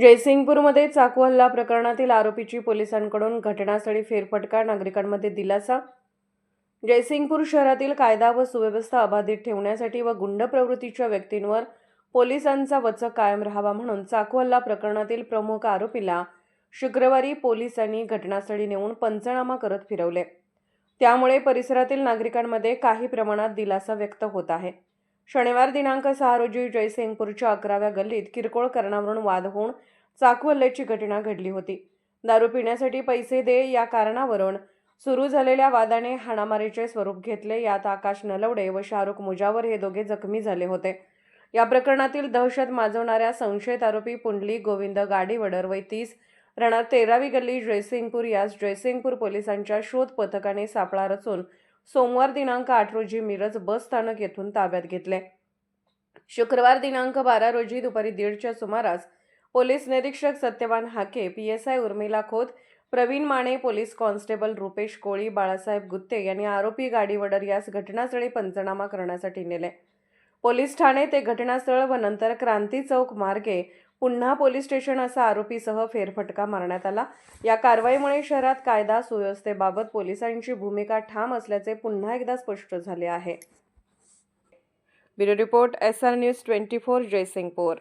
जयसिंगपूरमध्ये चाकू हल्ला प्रकरणातील आरोपीची पोलिसांकडून घटनास्थळी फेरफटका, नागरिकांमध्ये दिलासा. जयसिंगपूर शहरातील कायदा व सुव्यवस्था अबाधित ठेवण्यासाठी व गुंड प्रवृत्तीच्या व्यक्तींवर पोलिसांचा वचक कायम राहावा म्हणून चाकू हल्ला प्रकरणातील प्रमुख आरोपीला शुक्रवारी पोलिसांनी घटनास्थळी नेऊन पंचनामा करत फिरवले. त्यामुळे परिसरातील नागरिकांमध्ये काही प्रमाणात दिलासा व्यक्त होत आहे. शनिवार दिनांक 6 रोजी जयसिंगपूरच्या 11व्या गल्लीत किरकोळ कारणावरून वाद होऊन चाकू हल्ल्याची घटना घडली होती. दारू पिण्यासाठी पैसे दे या कारणावरून सुरू झालेल्या वादाने हाणामारीचे स्वरूप घेतले. यात आकाश नलवडे व शाहरुख मुजावर हे दोघे जखमी झाले होते. या प्रकरणातील दहशत माजवणाऱ्या संशयित आरोपी पुंडलिक गोविंद गाडीवडर वय 30 राहणार 13वी गल्ली जयसिंगपूर यास जयसिंगपूर पोलिसांच्या शोध पथकाने सापळा रचून सोमवार दिनांक 8 रोजी मिरज बस स्थानक येथून ताब्यात घेतले. शुक्रवार दिनांक 12 रोजी दुपारी 1:30च्या सुमारास पोलीस निरीक्षक Satyawan Hake, PSI Urmila Khot, Pravin Mane, police constable Rupesh Koli, Balasaheb Gutte यांनी आरोपी गाडीवडर यास घटनास्थळी पंचनामा करण्यासाठी नेले. पोलीस ठाणे ते घटनास्थळ व नंतर क्रांती चौक मार्गे पुन्हा पोलीस स्टेशन असा आरोपीसह फेरफटका मारण्यात आला. या कारवाईमुळे शहरात कायदा सुव्यवस्थेबाबत पोलिसांची भूमिका ठाम असल्याचे पुन्हा एकदा स्पष्ट झाले आहे. Bureau report, SR news 24, Jaysingpur.